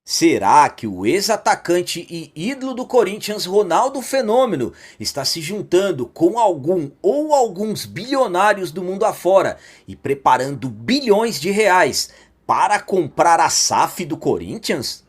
Será que o ex-atacante e ídolo do Corinthians, Ronaldo Fenômeno, está se juntando com algum ou alguns bilionários do mundo afora e preparando bilhões de reais para comprar a SAF do Corinthians?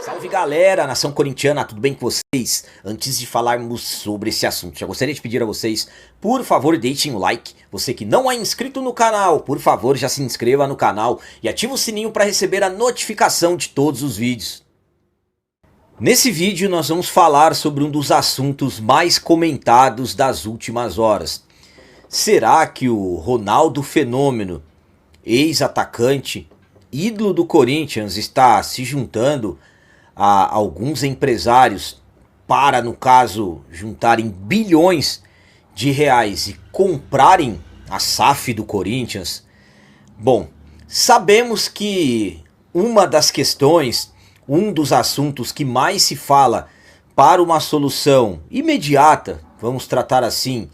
Salve galera, nação corintiana, tudo bem com vocês? Antes de falarmos sobre esse assunto, já gostaria de pedir a vocês, por favor, deixem o like. Você que não é inscrito no canal, por favor, já se inscreva no canal e ative o sininho para receber a notificação de todos os vídeos. Nesse vídeo nós vamos falar sobre um dos assuntos mais comentados das últimas horas. Será que o Ronaldo Fenômeno, ex-atacante, ídolo do Corinthians, está se juntando a alguns empresários para, no caso, juntarem bilhões de reais e comprarem a SAF do Corinthians? Bom, sabemos que uma das questões, um dos assuntos que mais se fala para uma solução imediata, vamos tratar assim,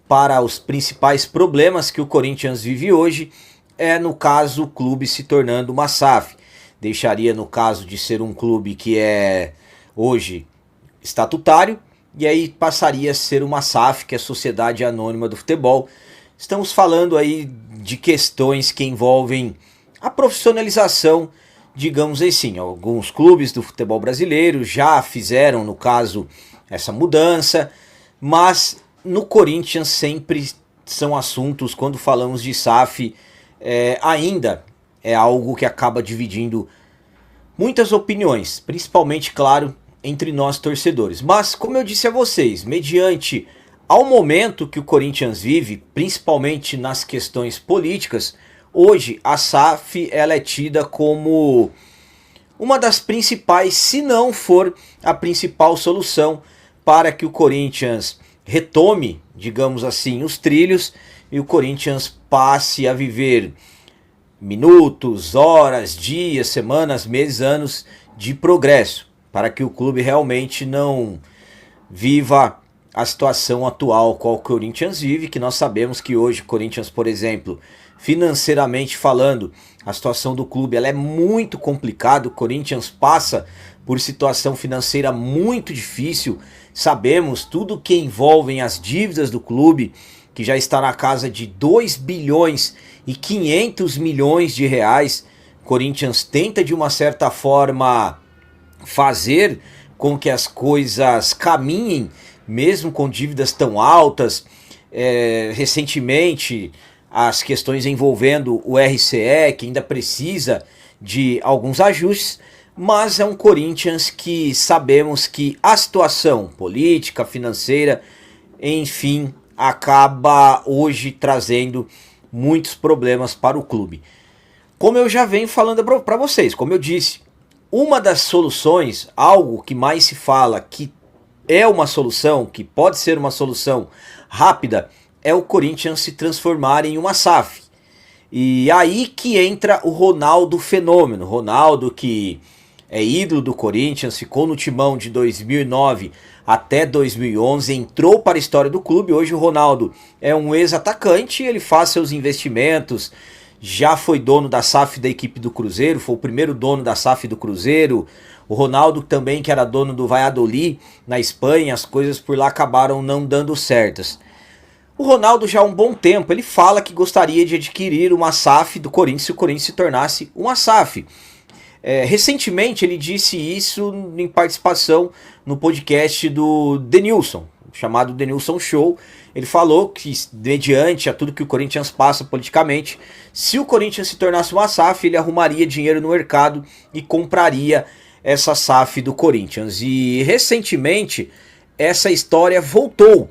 para os principais problemas que o Corinthians vive hoje, é, no caso, o clube se tornando uma SAF. Deixaria, no caso de ser um clube que é hoje estatutário, e aí passaria a ser uma SAF, que é a Sociedade Anônima do Futebol. Estamos falando aí de questões que envolvem a profissionalização, digamos assim. Alguns clubes do futebol brasileiro já fizeram, no caso, essa mudança, mas no Corinthians sempre são assuntos, quando falamos de SAF, ainda é algo que acaba dividindo muitas opiniões, principalmente, claro, entre nós torcedores. Mas, como eu disse a vocês, mediante ao momento que o Corinthians vive, principalmente nas questões políticas, hoje a SAF ela é tida como uma das principais, se não for a principal solução para que o Corinthians retome, digamos assim, os trilhos e o Corinthians passe a viver minutos, horas, dias, semanas, meses, anos de progresso, para que o clube realmente não viva a situação atual qual o Corinthians vive, que nós sabemos que hoje o Corinthians, por exemplo, financeiramente falando, a situação do clube ela é muito complicada. O Corinthians passa por situação financeira muito difícil, sabemos tudo que envolve as dívidas do clube, que já está na casa de 2 bilhões e 500 milhões de reais. Corinthians tenta de uma certa forma fazer com que as coisas caminhem, mesmo com dívidas tão altas. Recentemente, as questões envolvendo o RCE, que ainda precisa de alguns ajustes, mas é um Corinthians que sabemos que a situação política, financeira, enfim, acaba hoje trazendo muitos problemas para o clube. Como eu já venho falando para vocês, como eu disse, uma das soluções, algo que mais se fala que é uma solução, que pode ser uma solução rápida, é o Corinthians se transformar em uma SAF. E aí que entra o Ronaldo Fenômeno. Ronaldo, que é ídolo do Corinthians, ficou no timão de 2009 até 2011, entrou para a história do clube. Hoje o Ronaldo é um ex-atacante, ele faz seus investimentos, já foi dono da SAF da equipe do Cruzeiro, foi o primeiro dono da SAF do Cruzeiro. O Ronaldo também, que era dono do Valladolid na Espanha, as coisas por lá acabaram não dando certas. O Ronaldo já há um bom tempo, ele fala que gostaria de adquirir uma SAF do Corinthians se o Corinthians se tornasse uma SAF. Recentemente ele disse isso em participação no podcast do Denilson, chamado Denilson Show. Ele falou que, mediante a tudo que o Corinthians passa politicamente, se o Corinthians se tornasse uma SAF, ele arrumaria dinheiro no mercado e compraria essa SAF do Corinthians. E recentemente essa história voltou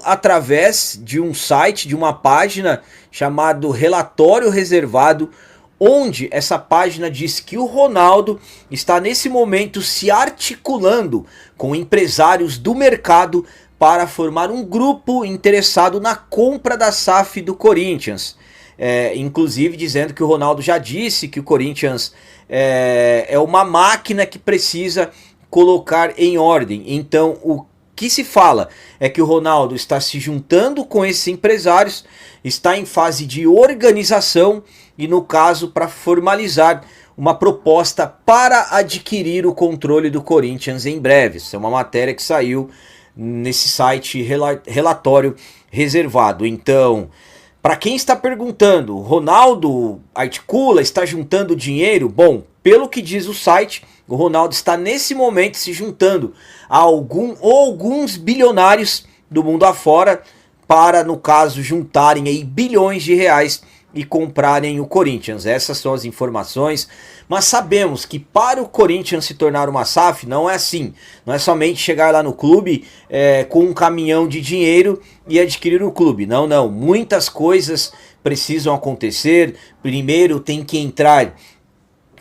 através de um site, de uma página chamado Relatório Reservado, onde essa página diz que o Ronaldo está nesse momento se articulando com empresários do mercado para formar um grupo interessado na compra da SAF do Corinthians. Inclusive dizendo que o Ronaldo já disse que o Corinthians é uma máquina que precisa colocar em ordem. Então o que se fala é que o Ronaldo está se juntando com esses empresários, está em fase de organização e, no caso, para formalizar uma proposta para adquirir o controle do Corinthians em breve. Isso é uma matéria que saiu nesse site relatório reservado. Então, para quem está perguntando, Ronaldo articula, está juntando dinheiro? Bom, pelo que diz o site, o Ronaldo está nesse momento se juntando a alguns bilionários do mundo afora para, no caso, juntarem aí bilhões de reais e comprarem o Corinthians. Essas são as informações, mas sabemos que para o Corinthians se tornar uma SAF não é assim, não é somente chegar lá no clube com um caminhão de dinheiro e adquirir o clube, não, muitas coisas precisam acontecer. Primeiro tem que entrar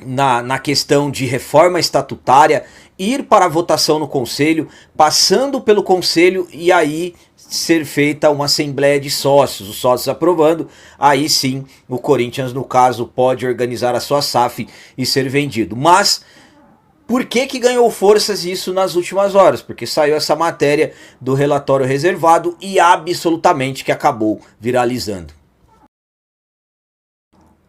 na questão de reforma estatutária, ir para a votação no conselho, passando pelo conselho e aí ser feita uma assembleia de sócios, os sócios aprovando, aí sim o Corinthians, no caso, pode organizar a sua SAF e ser vendido. Mas por que ganhou forças isso nas últimas horas? Porque saiu essa matéria do relatório reservado e absolutamente que acabou viralizando.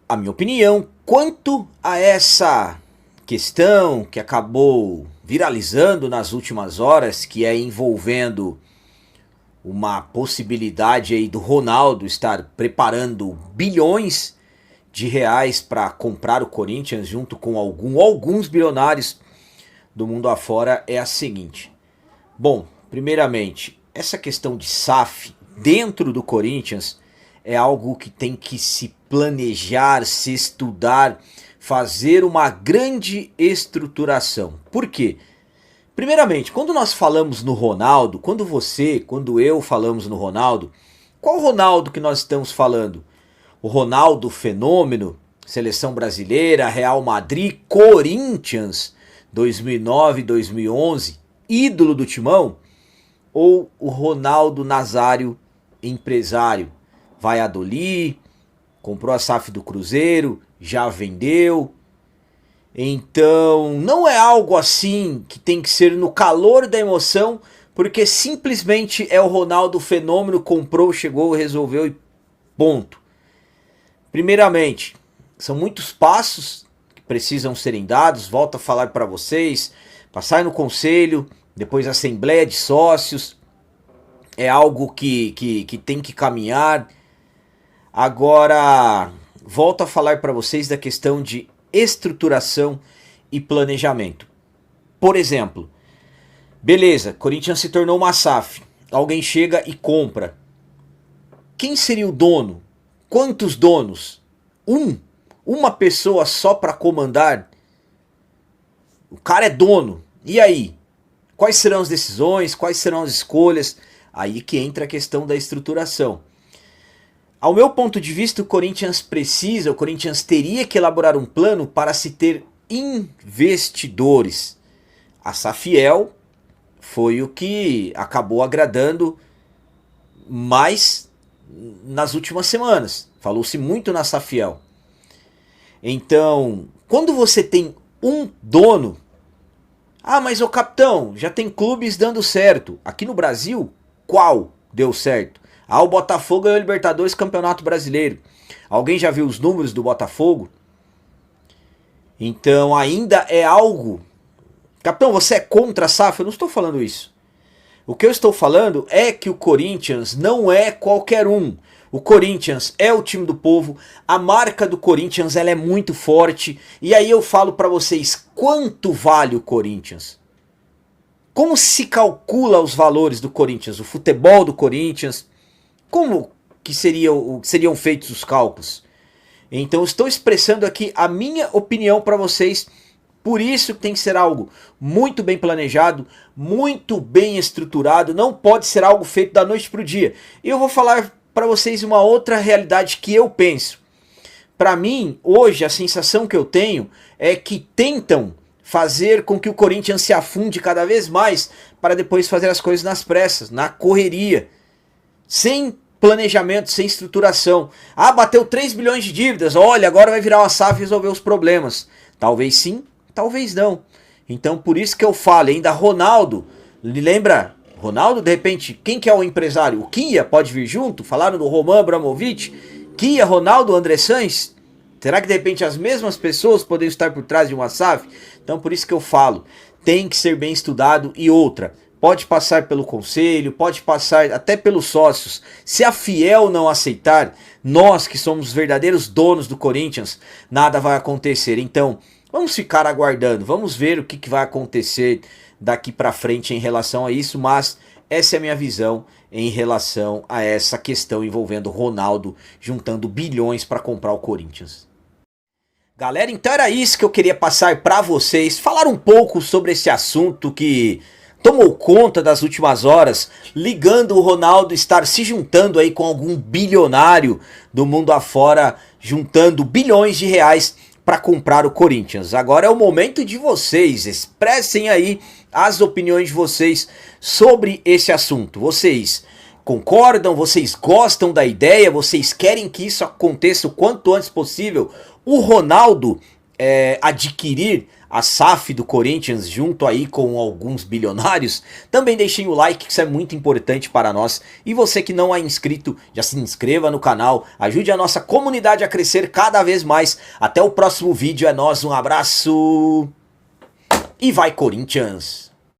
A minha opinião quanto a essa questão que acabou viralizando nas últimas horas, que é envolvendo uma possibilidade aí do Ronaldo estar preparando bilhões de reais para comprar o Corinthians junto com alguns bilionários do mundo afora, é a seguinte. Bom, primeiramente, essa questão de SAF dentro do Corinthians é algo que tem que se planejar, se estudar, fazer uma grande estruturação. Por quê? Primeiramente, quando nós falamos no Ronaldo, quando eu falamos no Ronaldo, qual Ronaldo que nós estamos falando? O Ronaldo fenômeno, seleção brasileira, Real Madrid, Corinthians, 2009, 2011, ídolo do timão? Ou o Ronaldo Nazário, empresário? Valladolid, comprou a SAF do Cruzeiro, já vendeu. Então, não é algo assim que tem que ser no calor da emoção, porque simplesmente é o Ronaldo fenômeno, comprou, chegou, resolveu e ponto. Primeiramente, são muitos passos que precisam serem dados, volto a falar para vocês, passar no conselho, depois assembleia de sócios, é algo que tem que caminhar. Agora, volto a falar para vocês da questão de estruturação e planejamento. Por exemplo, beleza, Corinthians se tornou uma SAF, alguém chega e compra. Quem seria o dono? Quantos donos? Uma pessoa só para comandar? O cara é dono. E aí? Quais serão as decisões? Quais serão as escolhas? Aí que entra a questão da estruturação. Ao meu ponto de vista, o Corinthians teria que elaborar um plano para se ter investidores. A Safiel foi o que acabou agradando mais nas últimas semanas. Falou-se muito na Safiel. Então, quando você tem um dono... Ah, mas o capitão, já tem clubes dando certo. Aqui no Brasil, qual deu certo? Ah, o Botafogo ganhou o Libertadores, Campeonato Brasileiro. Alguém já viu os números do Botafogo? Então ainda é algo... Capitão, você é contra a SAF? Eu não estou falando isso. O que eu estou falando é que o Corinthians não é qualquer um. O Corinthians é o time do povo. A marca do Corinthians ela é muito forte. E aí eu falo para vocês, quanto vale o Corinthians? Como se calcula os valores do Corinthians? O futebol do Corinthians... Como que seriam feitos os cálculos? Então estou expressando aqui a minha opinião para vocês. Por isso tem que ser algo muito bem planejado, muito bem estruturado. Não pode ser algo feito da noite para o dia. E eu vou falar para vocês uma outra realidade que eu penso. Para mim, hoje, a sensação que eu tenho é que tentam fazer com que o Corinthians se afunde cada vez mais para depois fazer as coisas nas pressas, na correria. Sem planejamento, sem estruturação. Ah, bateu 3 bilhões de dívidas. Olha, agora vai virar uma SAF e resolver os problemas. Talvez sim, talvez não. Então por isso que eu falo, ainda Ronaldo, lembra? Ronaldo, de repente, quem que é o empresário? O Kia pode vir junto? Falaram do Roman Abramovich, Kia, Ronaldo, André Sanches? Será que de repente as mesmas pessoas podem estar por trás de uma SAF? Então por isso que eu falo, tem que ser bem estudado. E outra, pode passar pelo conselho, pode passar até pelos sócios. Se a Fiel não aceitar, nós que somos verdadeiros donos do Corinthians, nada vai acontecer. Então vamos ficar aguardando, vamos ver o que vai acontecer daqui para frente em relação a isso, mas essa é a minha visão em relação a essa questão envolvendo Ronaldo juntando bilhões para comprar o Corinthians. Galera, então era isso que eu queria passar para vocês, falar um pouco sobre esse assunto que tomou conta das últimas horas, ligando o Ronaldo estar se juntando aí com algum bilionário do mundo afora, juntando bilhões de reais para comprar o Corinthians. Agora é o momento de vocês, expressem aí as opiniões de vocês sobre esse assunto. Vocês concordam? Vocês gostam da ideia? Vocês querem que isso aconteça o quanto antes possível? O Ronaldo adquirir a SAF do Corinthians junto aí com alguns bilionários? Também deixem o like, que isso é muito importante para nós. E você que não é inscrito, já se inscreva no canal, ajude a nossa comunidade a crescer cada vez mais. Até o próximo vídeo, é nóis, um abraço e vai Corinthians!